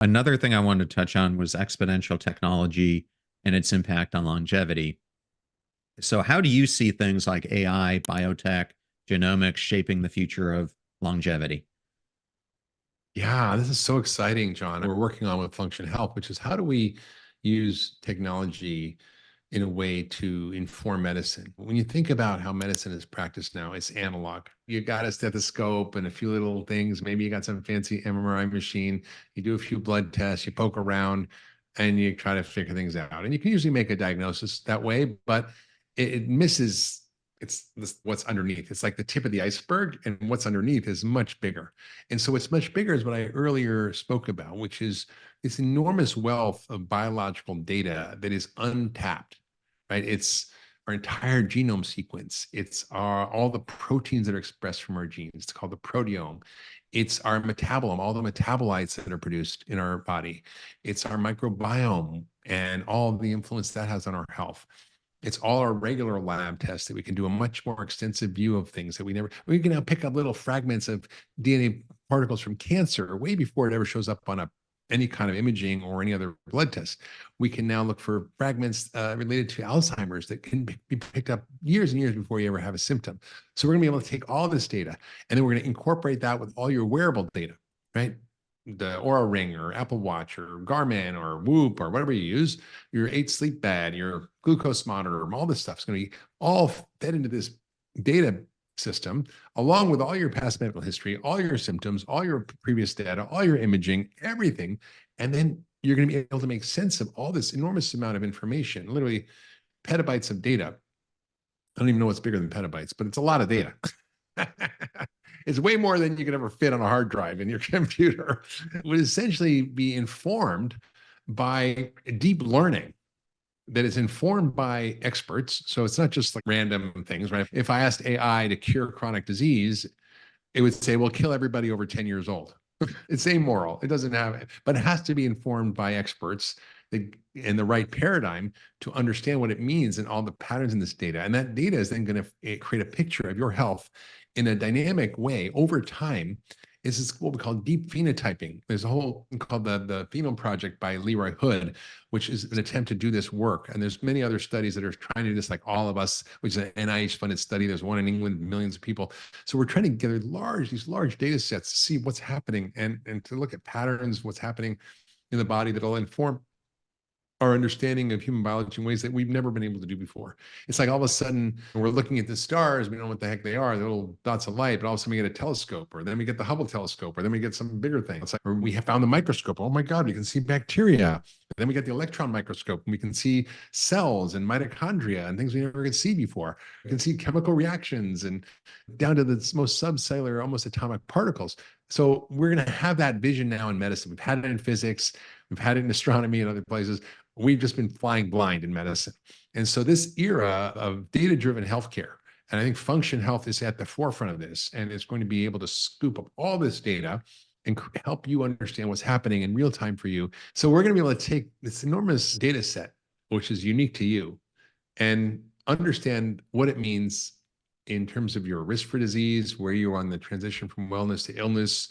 Another thing I wanted to touch on was exponential technology and its impact on longevity. So, how do you see things like AI, biotech, genomics shaping the future of longevity? Yeah, this is so exciting, John. We're working on with Function Health, which is how do we use technology in a way to inform medicine? When you think about how medicine is practiced now, it's analog. You got a stethoscope and a few little things. Maybe you got some fancy MRI machine. You do a few blood tests, you poke around, and you try to figure things out. And you can usually make a diagnosis that way, but it misses what's underneath. It's like the tip of the iceberg, and what's underneath is much bigger. And so what's much bigger is what I earlier spoke about, which is this enormous wealth of biological data that is untapped, right? It's our entire genome sequence. It's all the proteins that are expressed from our genes. It's called the proteome. It's our metabolome, all the metabolites that are produced in our body. It's our microbiome and all the influence that has on our health. It's all our regular lab tests that we can do a much more extensive view of things that we can now pick up little fragments of DNA particles from cancer way before it ever shows up on any kind of imaging or any other blood test. We can now look for fragments related to Alzheimer's that can be picked up years and years before you ever have a symptom. So we're gonna be able to take all this data and then we're gonna incorporate that with all your wearable data, right? The Aura Ring or Apple Watch or Garmin or Whoop or whatever you use, your 8 sleep bed, your glucose monitor, all this stuff is going to be all fed into this data system, along with all your past medical history, all your symptoms, all your previous data, all your imaging, everything. And then you're going to be able to make sense of all this enormous amount of information, literally petabytes of data. I don't even know what's bigger than petabytes, but it's a lot of data. It's way more than you could ever fit on a hard drive in your computer. It would essentially be informed by deep learning that is informed by experts. So it's not just like random things, right? If I asked AI to cure chronic disease, it would say, well, kill everybody over 10 years old. It's amoral. It doesn't have it, but it has to be informed by experts in the right paradigm to understand what it means and all the patterns in this data. And that data is then going to create a picture of your health in a dynamic way over time. This is what we call deep phenotyping. There's a whole called the Phenome Project by Leroy Hood, which is an attempt to do this work. And there's many other studies that are trying to do this, like All of Us, which is an NIH-funded study. There's one in England, millions of people. So we're trying to gather these large data sets to see what's happening and to look at patterns, what's happening in the body that'll inform our understanding of human biology in ways that we've never been able to do before. It's like all of a sudden we're looking at the stars, we don't know what the heck they are, the little dots of light, but all of a sudden we get a telescope, or then we get the Hubble telescope, or then we get some bigger thing. It's like, or we have found the microscope. Oh my God, we can see bacteria. And then we get the electron microscope, and we can see cells and mitochondria and things we never could see before. We can see chemical reactions and down to the most subcellular, almost atomic particles. So we're going to have that vision now in medicine. We've had it in physics, we've had it in astronomy and other places. We've just been flying blind in medicine. And so this era of data-driven healthcare, and I think Function Health is at the forefront of this, and it's going to be able to scoop up all this data and help you understand what's happening in real time for you. So we're going to be able to take this enormous data set, which is unique to you, and understand what it means in terms of your risk for disease, where you're on the transition from wellness to illness.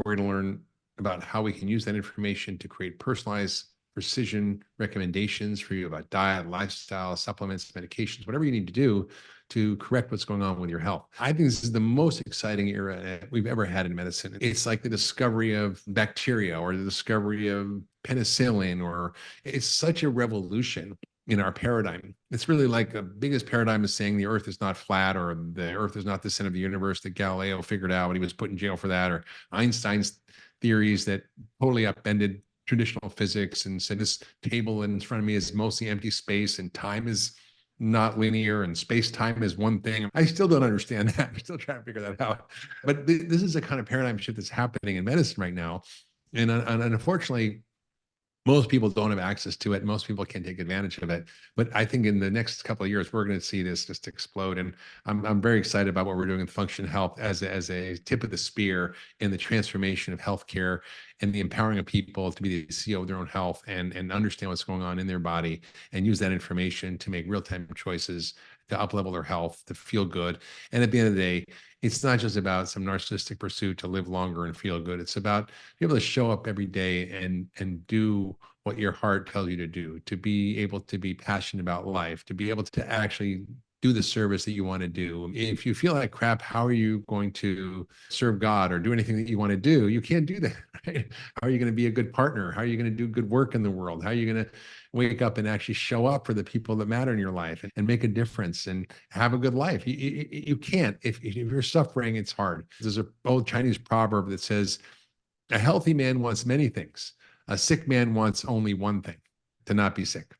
We're going to learn about how we can use that information to create personalized precision recommendations for you about diet, lifestyle, supplements, medications, whatever you need to do to correct what's going on with your health. I think this is the most exciting era we've ever had in medicine. It's like the discovery of bacteria or the discovery of penicillin, or it's such a revolution in our paradigm. It's really like the biggest paradigm is saying the earth is not flat, or the earth is not the center of the universe that Galileo figured out when he was put in jail for that, or Einstein's theories that totally upended traditional physics and said this table in front of me is mostly empty space and time is not linear and space-time is one thing. I still don't understand that. I'm still trying to figure that out. But this is a kind of paradigm shift that's happening in medicine right now. And unfortunately, most people don't have access to it. Most people can't take advantage of it. But I think in the next couple of years, we're going to see this just explode. And I'm very excited about what we're doing with Function Health as a tip of the spear in the transformation of healthcare and the empowering of people to be the CEO of their own health and understand what's going on in their body and use that information to make real-time choices to up-level their health, to feel good. And at the end of the day, it's not just about some narcissistic pursuit to live longer and feel good. It's about being able to show up every day and do what your heart tells you to do, to be able to be passionate about life, to be able to actually do the service that you want to do. If you feel like crap, how are you going to serve God or do anything that you want to do? You can't do that, right? How are you going to be a good partner? How are you going to do good work in the world? How are you going to wake up and actually show up for the people that matter in your life and make a difference and have a good life? You can't. If you're suffering, it's hard. There's an old Chinese proverb that says, a healthy man wants many things. A sick man wants only one thing, to not be sick.